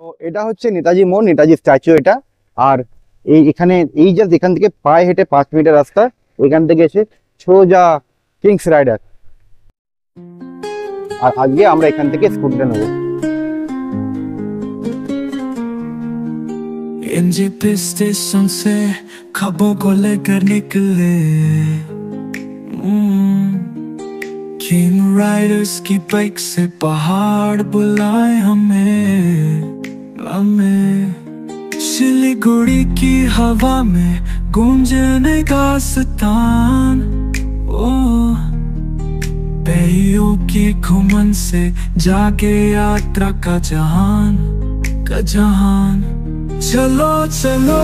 তো এটা হচ্ছে নেতাজি মোড়, নেতাজি স্ট্যাচু এটা। আর এখানে এই জাস্ট এখান থেকে পায়ে হেঁটে 5 মিনিটের রাস্তা, এখান থেকে এসে সোজা কিংস রাইডার। আর আজকে আমরা এখান থেকে স্কুটিটা নেবো। एनजेपी स्टेशन से खबरों को लेकर निकले किंग राइडर्स की बाइक से पहाड़ बुलाए हमें सिलीगुड़ी की हवा में गूंजने दास्तान। ओ पहियों की घुमन से जागे यात्रा का जहान। चलो चलो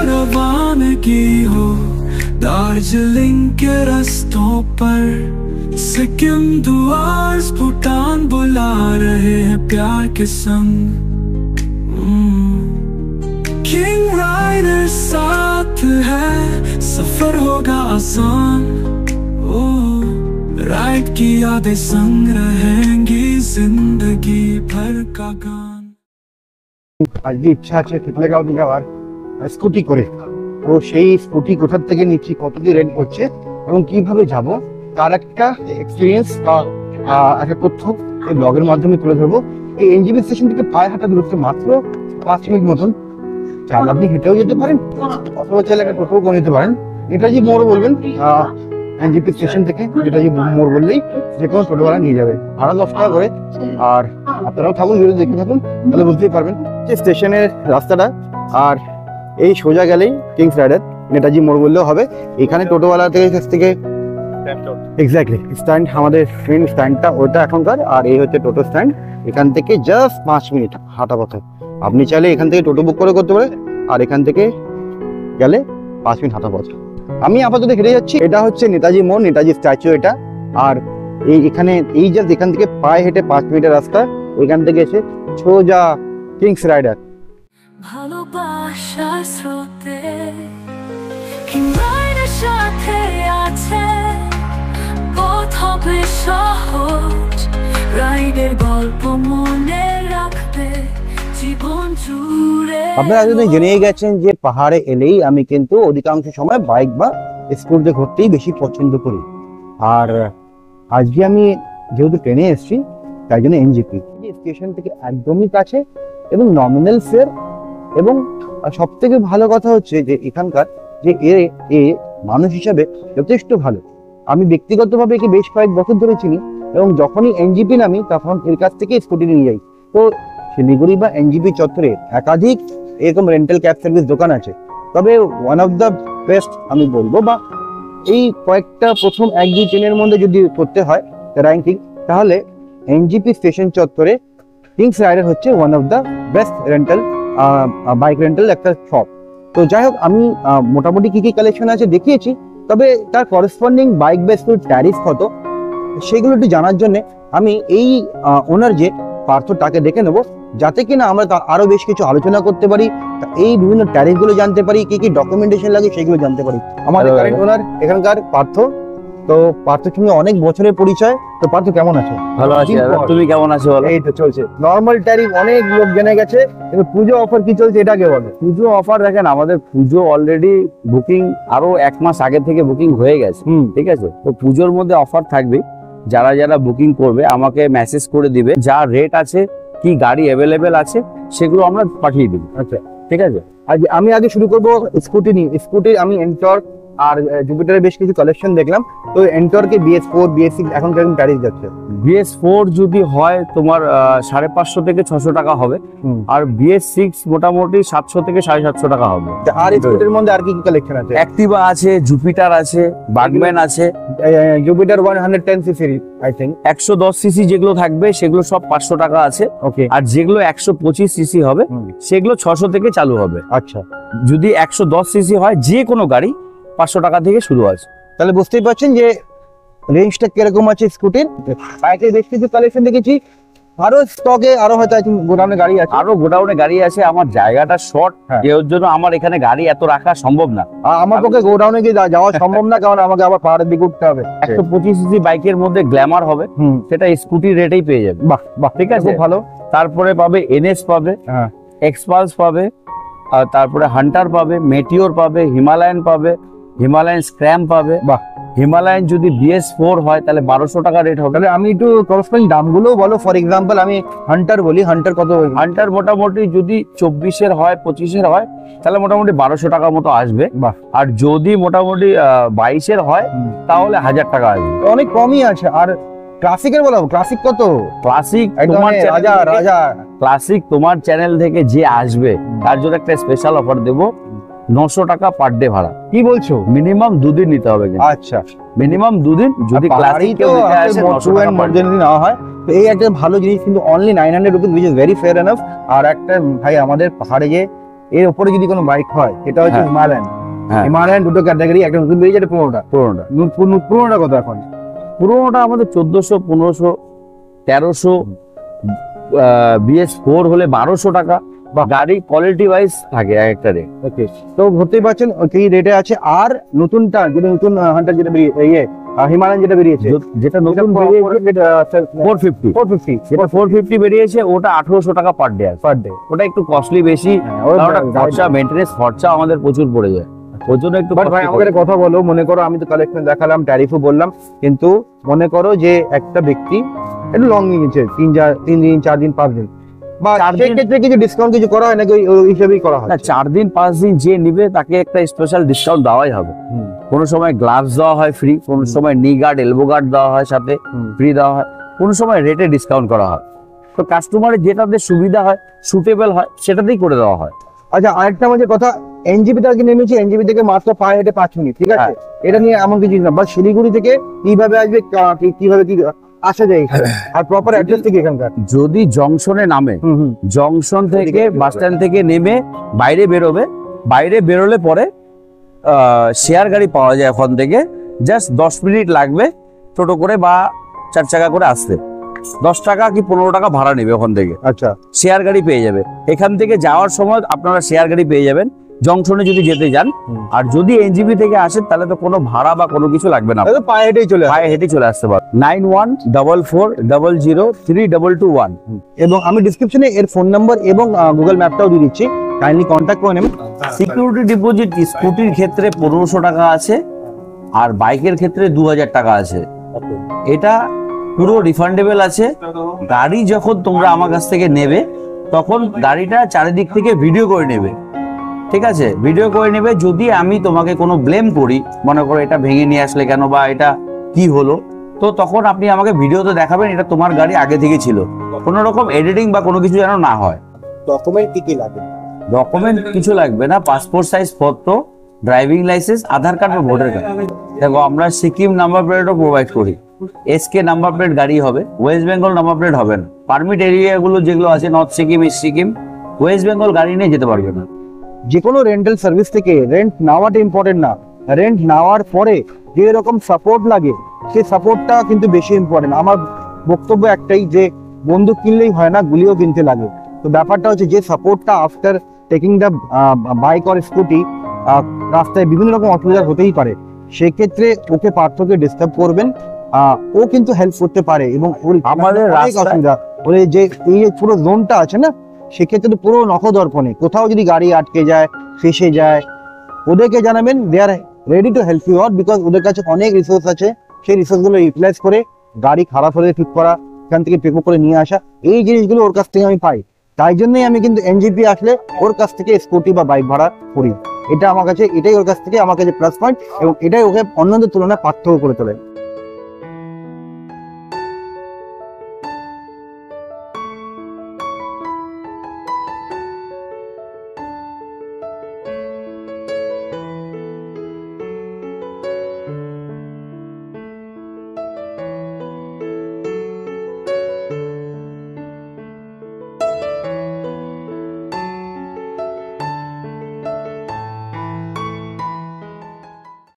रवानगी हो दार्जिलिंग के रास्तों पर। सिक्किम दुआर्स भूटान बुला रहे हैं प्यार के संग। किंग राइडर साथ है, सफर होगा आसान। ओ राइड की यादें संग रहेंगी जिंदगी भर का गान। আজকে ইচ্ছা আছে টিকলেগাঁও থেকে আবার স্কুটি করে, তো সেই স্কুটি কোথা থেকে নিচ্ছি, কতদিন রেন্ট করছে এবং কিভাবে যাব তার একটা এক্সপিরিয়েন্স বা একটা তথ্য এই ব্লগের মাধ্যমে তুলে ধরবো। এই এনজেপি স্টেশন থেকে পায়ে হাঁটা দূরত্ব মাত্র 5 মিনিট মতন। চাইলে আপনি হেঁটেও যেতে পারেন অথবা চাইলে একটা টোটোও করে নিতে পারেন। নেতাজি মোড় বলবেন, এনজেপি স্টেশন থেকে নেতাজি মোড় বললেই যে কোনো টোটোওয়ালা নিয়ে যাবে, ভাড়া 10 টাকা করে। আর আপনারাও থাকুন, ভিডিও দেখে থাকুন, তাহলে বুঝতেই পারবেন যে স্টেশনের রাস্তাটা। আর এই সোজা গেলেই কিংস রাইডার, নেতাজি মোড় বললেও হবে। এখানে টোটোওয়ালা থেকে এক্স্যাক্টলি স্ট্যান্ড, আমাদের মেন স্ট্যান্ডটা ওটা এখনকার। আর এই হচ্ছে টোটো স্ট্যান্ড, এখান থেকে জাস্ট 5 মিনিট হাঁটা পথে। আপনি চাইলে এখান থেকে টোটো বুক করে করতে পারেন, আর এখান থেকে গেলে 5 মিনিট হাঁটা পথ। আমি আপাতত হেঁটে যাচ্ছি। এটা হচ্ছে নেতাজি মোড়, নেতাজি স্ট্যাচু এটা। আর এখানে এই জাস্ট এখান থেকে পায়ে হেঁটে 5 মিনিটের রাস্তা, এখান থেকে এসে সোজা কিংস রাইডার। ভালোবাসার স্রোতে কিং রাইডার সাথে আছে, পথ হবে সহজ, রাইডের গল্প মনে রাখবে জীবন জুড়ে। আপনারা যদি জেনেই গেছেন যে পাহাড়ে এলেই আমি কিন্তু অধিকাংশ সময় বাইক বা স্কুটিতে ঘুরতেই বেশি পছন্দ করি। আর আজকে আমি যেহেতু ট্রেনে এসেছি তাই জন্য এনজেপি স্টেশন থেকে একদমই কাছে এবং নমিনাল ফেয়ার। এবং সব থেকে ভালো কথা হচ্ছে যে এখানকার যে এ মানুষ হিসাবে যথেষ্ট ভালো। আমি ব্যক্তিগতভাবে একে বেশ কয়েক বছর ধরে চিনি এবং যখনই এনজেপি নামি তখন এর কাছ থেকে স্কুটি নিয়ে যাই। তো শিলিগুড়ি বা এনজেপি চত্বরে একাধিক এরকম রেন্টাল ক্যাব সার্ভিস দোকান আছে, তবে ওয়ান অফ দ্য বেস্ট আমি বলবো, বা এই কয়েকটা প্রথম 1-2 ট্রেনের মধ্যে যদি করতে হয় র্যাঙ্কিং, তাহলে এনজেপি স্টেশন চত্বরে কিংস রাইডার হচ্ছে one of the best rental bike rental একটা শপ। তো যাই হোক, আমি মোটামুটি কি কি কালেকশন আছে দেখিয়েছি, তবে তার করেসপন্ডিং বাইক বা স্কুটির ট্যারিফ কত সেগুলো একটু জানার জন্য আমি এই ওনার যে পার্থটাকে দেখে নেবো, যাতে কিনা আমরা আরো বেশ কিছু আলোচনা করতে পারি, এই বিভিন্ন ট্যারিফ গুলো জানতে পারি, কি কি ডকুমেন্টেশন লাগে সেগুলো জানতে পারি। আমাদের কারেন্ট ওনার এখানকার পার্থ। তো পার্থ তুমি অনেক বছরের পরিচয়। তো পার্থ কেমন আছো? ভালো আছি। তুমি কেমন আছো? এই তো চলছে। নরমাল ট্যারিফ অনেক লোক জেনে গেছে, কিন্তু পুজো অফার কি চলছে এটা আগে বলো। পুজো অফার দেখেন, আমাদের পুজো অলরেডি বুকিং আরো 1 মাস আগে থেকে বুকিং হয়ে গেছে। ঠিক আছে, তো পুজোর মধ্যে অফার থাকবে। যারা যারা বুকিং করবে আমাকে মেসেজ করে দিবে, যা রেট আছে, কি গাড়ি অ্যাভেলেবেল আছে সেগুলো আমরা পাঠিয়ে দিব। আচ্ছা ঠিক আছে, আমি আগে শুরু করবো স্কুটি নিয়ে। স্কুটি আমি এন্টর্ক আর জুপিটারের বেশ কিছু কালেকশন দেখলাম। তো এন্টর্কে BS4 BS6 এখন কেমন ট্যারিফ যাচ্ছে? BS4 যদি হয় তোমার 550 থেকে 600 টাকা হবে, আর BS6 মোটামুটি 700 থেকে 750 টাকা হবে। আর স্কুটির মধ্যে আর কি কি কালেকশন আছে? অ্যাক্টিভা আছে, জুপিটার আছে, বাগম্যান আছে। Jupiter 110 CC I think. 110 CC যেগুলো থাকবে সেগুলো সব 500 টাকা আছে। ওকে। আর যেগুলো 125 সিসি হবে সেগুলো 600 থেকে চালু হবে। আচ্ছা, যদি 110 সিসি হয় যে কোনো গাড়ি 500 টাকা থেকে শুরু আছে। তাহলে বুঝতেই পারছেন যে রেঞ্জটা কিরকম আছে স্কুটির। বাইকের বেশ কিছু কালেকশন দেখেছি, আরো স্টকে আরো হয়তো গোডাউনে গাড়ি আছে। আরো গোডাউনে গাড়ি আছে। আমার জায়গাটা শর্ট, এর জন্য আমার এখানে গাড়ি এত রাখা সম্ভব না। আমার পক্ষে গোডাউনে গিয়ে যাওয়া সম্ভব না, কারণ আমাকে আবার পাহাড়ের দিকে উঠতে হবে। 125 সিসি বাইকের মধ্যে গ্ল্যামার হবে, সেটা স্কুটি রেটেই পেয়ে যাবে। বাহ বাহ, ঠিক আছে, ভালো। তারপরে পাবে NS পাবে, এক্সপালস পাবে, আর তারপরে হান্টার পাবে, মেটিওর পাবে, হিমালয়ান পাবে, হিমালয়ান স্ক্র্যাম পাবে। বাহ। হিমালয়ান যদি BS4 হয় তাহলে 1200 টাকা রেট হবে। তাহলে আমি একটু করসপন্ডিং দামগুলো বলো। ফর এক্সাম্পল আমি হান্টার বলি, হান্টার কত? হান্টার মোটামুটি যদি 24-এর হয়, 25-এর হয় তাহলে মোটামুটি 1200 টাকা মতো আসবে। বাহ। আর যদি মোটামুটি 22-এর হয় তাহলে 1000 টাকা আসবে। অনেক কমই আছে। আর ক্লাসিকের বলো, ক্লাসিক কত? ক্লাসিক একদম তোমার রাজা রাজা। ক্লাসিক তোমার চ্যানেল থেকে যে আসবে তার জন্য একটা স্পেশাল অফার দেবো, 900 টাকা পার ডে ভাড়া। কি বলছো? মিনিমাম 2 দিন নিতে হবে কিন্তু। আচ্ছা, মিনিমাম 2 দিন। যদি ক্লাসিক কেউ নিতে আসে 900 টাকা per day। যদি নেওয়া হয় তো এই একটা ভালো জিনিস কিন্তু only 900 rupees, which is very fair enough. আর একটা ভাই আমাদের পাহাড়ে যে এর উপরে যদি কোনো বাইক হয় সেটা হচ্ছে হ্যাঁ। হিমালয়ান। হ্যাঁ। হিমালয়ান দুটো ক্যাটাগরি, একটা নতুন বেরিয়ে যাবে পুরোটা। পুরোনোটা পুরোটা কত এখন? পুরোনোটা আমাদের 1400, 1500, 1300, BS4 হলে 1200 টাকা। গাড়ি কোয়ালিটি ওয়াইজ থাকে এক একটা রেট। ওকে, তো ধরতেই পারছেন কি রেটে আছে। আর নতুনটা যেটা নতুন হান্টার যেটা বেরিয়ে হিমালয়ান যেটা বেরিয়েছে, যেটা নতুন 450, 450 যেটা 450 বেরিয়েছে ওটা 1800 টাকা পার ডে আছে। Per day. ওটা একটু কস্টলি বেশি, ওটা খরচা, মেইনটেনেন্স খরচা আমাদের প্রচুর পড়ে যায়, ওর জন্য একটু বাট ভাই আমাকে একটা কথা বলো, মনে করো আমি তো কালেকশন দেখালাম, ট্যারিফও বললাম, কিন্তু মনে করো যে একটা ব্যক্তি একটু লং নিয়েছে 3 দিন 4 দিন 5 দিন, বা 4 দিন ক্ষেত্রে কিছু ডিসকাউন্ট কিছু করা হয় নাকি ওই হিসেবেই করা হয়? না, 4 দিন 5 দিন যে নিবে তাকে একটা স্পেশাল ডিসকাউন্ট দেওয়াই হবে। কোনো সময় গ্লাভস দেওয়া হয় ফ্রি, কোনো সময় নি গার্ড, এলবো গার্ড দেওয়া হয় সাথে ফ্রি দেওয়া হয়, কোনো সময় রেটে ডিসকাউন্ট করা হয়। তো কাস্টমারের যেটাতে সুবিধা হয়, সুটেবল হয়, সেটাতেই করে দেওয়া হয়। আচ্ছা, আরেকটা আমাদের কথা, এনজিপি থেকে নেমেছি, এনজিপি থেকে মাত্র পায়ে হেঁটে 5 মিনিট, ঠিক আছে? এটা নিয়ে এমন কিছু না, বাট শিলিগুড়ি থেকে কিভাবে আসবে, কিভাবে কি আসা যায় এখানে? আর প্রপার অ্যাড্রেস থেকে এখানকার যদি জংশনে নামে, জংশন থেকে বাস স্ট্যান্ড থেকে নেমে বাইরে বেরোবে, বাইরে বেরোলে পরে শেয়ার গাড়ি পাওয়া যায় ওখান থেকে, জাস্ট 10 মিনিট লাগবে টোটো করে বা 4 চাকা করে আসতে। 10 টাকা কি 15 টাকা ভাড়া নেবে ওখান থেকে, আচ্ছা, শেয়ার গাড়ি পেয়ে যাবে। এখান থেকে যাওয়ার সময় আপনারা শেয়ার গাড়ি পেয়ে যাবেন জংশনে যদি যেতে যান। আর যদি এনজিপি থেকে আসেন তাহলে তো কোনো ভাড়া বা কোনো কিছু লাগবে না, তাহলে পায়ে হেঁটেই চলে আসবে। পায়ে হেঁটে চলে আসতে পারবেন। 9144003221। এবং আমি ডিসক্রিপশনে এর ফোন নাম্বার এবং গুগল ম্যাপটাও দিয়ে দিচ্ছি, কাইন্ডলি কন্ট্যাক্ট করে নেবেন। সিকিউরিটি ডিপোজিট স্কুটির ক্ষেত্রে 1500 টাকা আছে, আর বাইকের ক্ষেত্রে 2000 টাকা আছে। এটা পুরো রিফান্ডেবল আছে। গাড়ি যখন তোমরা আমার কাছ থেকে নেবে তখন গাড়িটা চারিদিক থেকে ভিডিও করে নেবে, ঠিক আছে? ভিডিও করে নেবে। যদি আমি তোমাকে কোনো ব্লেম করি, মনে করো এটা ভেঙে নিয়ে আসলে কেন বা এটা কি হলো, তো তখন আপনি আমাকে ভিডিওতে দেখাবেন এটা তোমার গাড়ি আগে থেকে ছিল। কোনো রকম এডিটিং বা কোনো কিছু যেন না হয়। ডকুমেন্ট কি কি লাগে? ডকুমেন্ট কিছু লাগবে না, passport size photo, driving licence, Aadhaar card বা ভোটার কার্ড। দেখো আমরা সিকিম নাম্বার প্লেটও প্রোভাইড করি, এসকে নাম্বার প্লেট গাড়ি হবে, ওয়েস্ট বেঙ্গল নাম্বার প্লেট হবে না। পারমিট এরিয়াগুলো যেগুলো আছে, north Sikkim, east Sikkim, West Bengal গাড়ি নিয়ে যেতে পারবে না। যে কোনো রেন্টাল সার্ভিস থেকে রেন্ট নেওয়াটা ইম্পর্টেন্ট না, রেন্ট নেওয়ার পরে যে রকম সাপোর্ট লাগে সেই সাপোর্টটা কিন্তু বেশি ইম্পর্টেন্ট। আমার বক্তব্য একটাই যে বন্দুক কিনলেই হয় না, গুলিও কিনতে লাগে। তো ব্যাপারটা হচ্ছে যে সাপোর্টটা after taking the bike or scooty, রাস্তায় বিভিন্ন রকম অসুবিধা হতেই পারে, সেক্ষেত্রে ওকে পার্থকে ডিস্টার্ব করবেন, ও কিন্তু হেল্প করতে পারে। এবং আমাদের অসুবিধা ওর যে এই যে পুরো জোনটা আছে না, সেক্ষেত্রে পুরো নখদর্পণে কোথাও যদি গাড়ি আটকে যায়, ফেসে যায়, ওদেরকে জানাবেন, they are ready to help you out, because ওদের কাছে অনেক রিসোর্স আছে। সেই রিসোর্সগুলো ইউটিলাইজ করে গাড়ি খারাপ হলে ঠিক করা, এখান থেকে পিক করে নিয়ে আসা, এই জিনিসগুলো ওর কাছ থেকে আমি পাই। তাই জন্যই আমি কিন্তু এনজিপি আসলে ওর কাছ থেকে স্কুটি বা বাইক ভাড়া করি। এটা আমার কাছে, এটাই ওর কাছ থেকে আমার কাছে প্লাস পয়েন্ট, এবং এটাই ওকে অন্যদের তুলনায় পার্থক্য করে তোলে।